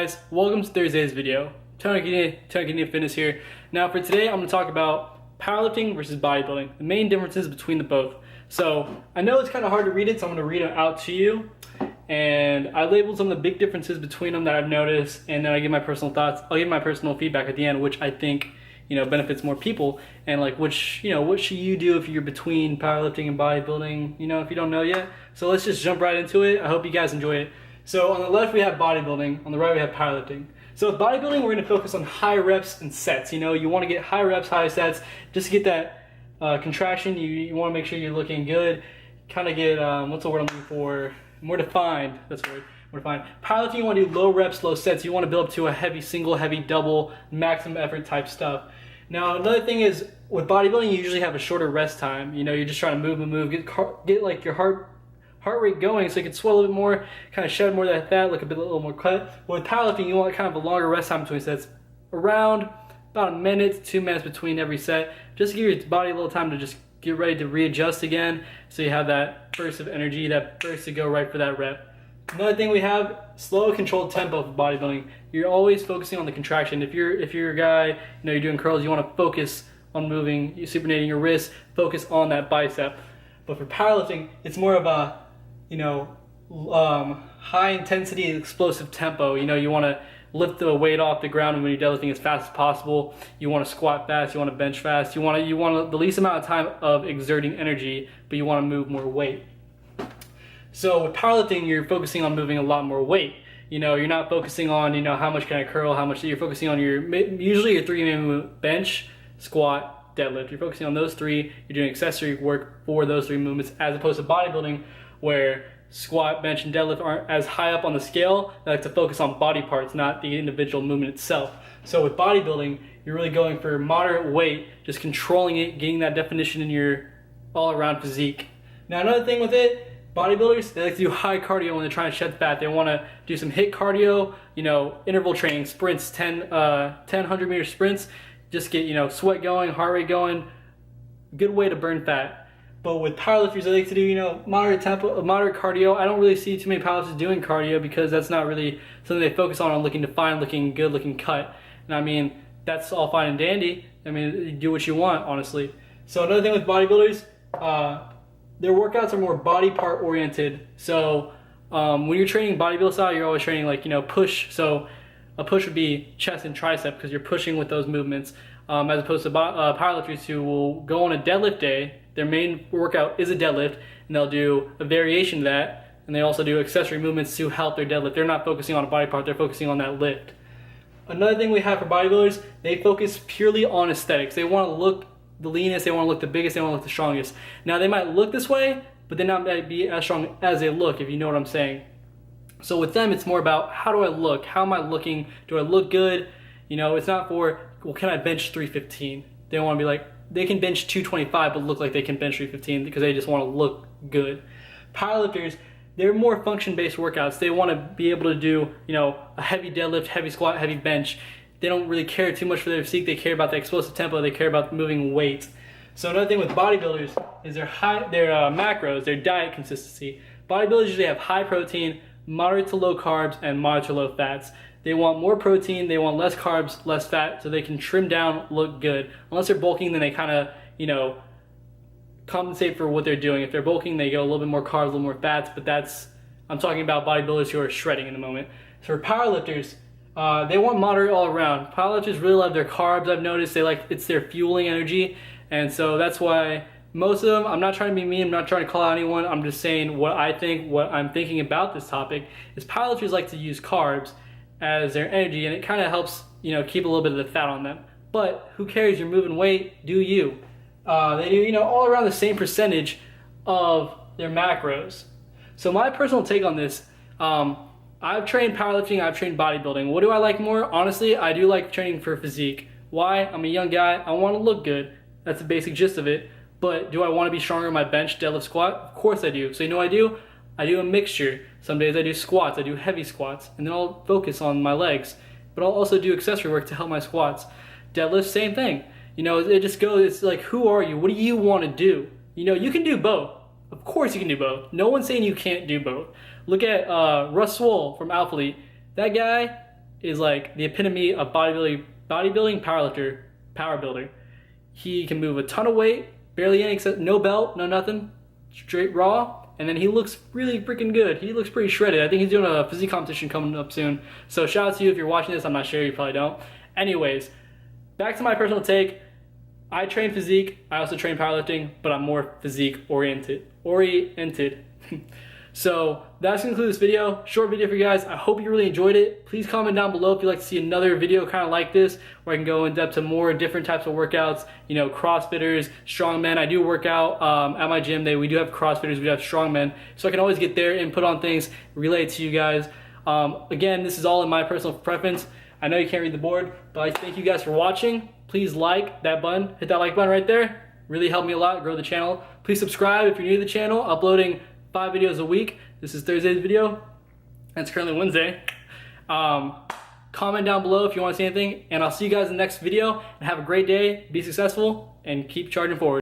guys, welcome to Thursday's video. TonyCadenaFitness here. Now for today I'm going to talk about powerlifting versus bodybuilding, the main differences between the both. So I know it's kind of hard to read it, so I'm going to read it out to you. And I labeled some of the big differences between them that I've noticed, and then I give my personal thoughts. I'll give my personal feedback at the end, which I think benefits more people, and like what should you do if you're between powerlifting and bodybuilding, if you don't know yet. So let's just jump right into it. I hope you guys enjoy it. So on the left we have bodybuilding, on the right we have powerlifting. So with bodybuilding we're going to focus on high reps and sets. You want to get high reps, high sets, just to get that contraction. You want to make sure you're looking good, kind of get, what's the word I'm looking for, more defined, that's the word. We're fine. Powerlifting, you want to do low reps, low sets. You want to build up to a heavy single, heavy double, maximum effort type stuff. Now, another thing is, with bodybuilding, you usually have a shorter rest time. You're just trying to move, get like your heart rate going so you can sweat a little bit more, kind of shed more of that fat, look a little more cut. But with powerlifting, you want kind of a longer rest time between sets, around about a minute to 2 minutes between every set, just to give your body a little time to just get ready to readjust again, so you have that burst of energy, that burst to go right for that rep. Another thing we have, slow controlled tempo for bodybuilding. You're always focusing on the contraction. If you're a guy, you're doing curls, you want to focus on moving, you're supinating your wrist, focus on that bicep. But for powerlifting, it's more of a, high intensity explosive tempo. You want to lift the weight off the ground, and when you're deadlifting as fast as possible. You want to squat fast, you want to bench fast, you want the least amount of time of exerting energy, but you want to move more weight. So with powerlifting, you're focusing on moving a lot more weight. You're not focusing on, how much can I curl, how much, you're focusing on usually your three main movements: bench, squat, deadlift. You're focusing on those three. You're doing accessory work for those three movements, as opposed to bodybuilding, where squat, bench, and deadlift aren't as high up on the scale. They like to focus on body parts, not the individual movement itself. So with bodybuilding, you're really going for moderate weight, just controlling it, getting that definition in your all-around physique. Now another thing with it, bodybuilders, they like to do high cardio when they're trying to shed fat. They want to do some HIIT cardio, interval training, sprints, 100-meter sprints, just get, sweat going, heart rate going, good way to burn fat. But with powerlifters, they like to do, moderate cardio. I don't really see too many powerlifters doing cardio because that's not really something they focus on looking defined, looking good, looking cut. And that's all fine and dandy. You do what you want, honestly. So another thing with bodybuilders, their workouts are more body part oriented. So when you're training bodybuild style, you're always training push. So a push would be chest and tricep because you're pushing with those movements, as opposed to powerlifters who will go on a deadlift day. Their main workout is a deadlift, and they'll do a variation of that, and they also do accessory movements to help their deadlift. They're not focusing on a body part, they're focusing on that lift. Another thing we have for bodybuilders, they focus purely on aesthetics. They want to look the leanest, they want to look the biggest, they want to look the strongest. Now they might look this way, but they might be as strong as they look, if you know what I'm saying. So with them, it's more about, how do I look? How am I looking? Do I look good? It's not for, well, can I bench 315? They want to be like, they can bench 225 but look like they can bench 315 because they just want to look good. Powerlifters, they're more function-based workouts. They want to be able to do, a heavy deadlift, heavy squat, heavy bench. They don't really care too much for their physique. They care about the explosive tempo. They care about moving weight. So another thing with bodybuilders is their macros, their diet consistency. Bodybuilders usually have high protein, moderate to low carbs, and moderate to low fats. They want more protein, they want less carbs, less fat, so they can trim down, look good. Unless they're bulking, then they kind of, compensate for what they're doing. If they're bulking, they go a little bit more carbs, a little more fats, but I'm talking about bodybuilders who are shredding in the moment. So for powerlifters, they want moderate all around. Powerlifters really love their carbs, I've noticed. It's their fueling energy, and so that's why most of them, I'm not trying to be mean, I'm not trying to call out anyone, I'm just saying what I'm thinking about this topic, is powerlifters like to use carbs as their energy, and it kind of helps, keep a little bit of the fat on them. But who cares? You're moving weight, do you. They do, all around the same percentage of their macros. So my personal take on this, I've trained powerlifting, I've trained bodybuilding. What do I like more? Honestly, I do like training for physique. Why? I'm a young guy, I want to look good. That's the basic gist of it. But do I want to be stronger in my bench, deadlift, squat? Of course I do. So you know what I do? I do a mixture. Some days I do squats, I do heavy squats, and then I'll focus on my legs. But I'll also do accessory work to help my squats. Deadlift, same thing. It just goes, it's like, who are you? What do you want to do? You can do both. Of course you can do both. No one's saying you can't do both. Look at Russ Swole from Alphalete. That guy, is like the epitome of bodybuilding power builder. He can move a ton of weight, barely any, except no belt, no nothing, straight raw, and then he looks really freaking good. He looks pretty shredded. I think he's doing a physique competition coming up soon. So shout out to you if you're watching this. I'm not sure, you probably don't. Anyways, back to my personal take. I train physique, I also train powerlifting, but I'm more physique oriented. So that's gonna conclude this video. Short video for you guys. I hope you really enjoyed it. Please comment down below if you'd like to see another video kind of like this, where I can go in depth to more different types of workouts. You know, CrossFitters, strongmen. I do work out at my gym. We do have CrossFitters, we have strongmen. So I can always get there and put on things, relay it to you guys. Again, this is all in my personal preference. I know you can't read the board, but I thank you guys for watching. Please like that button. Hit that like button right there. Really helped me a lot, grow the channel. Please subscribe if you're new to the channel. Uploading 5 videos a week. This is Thursday's video, and it's currently Wednesday. Comment down below if you want to see anything, and I'll see you guys in the next video, and have a great day, be successful, and keep charging forward.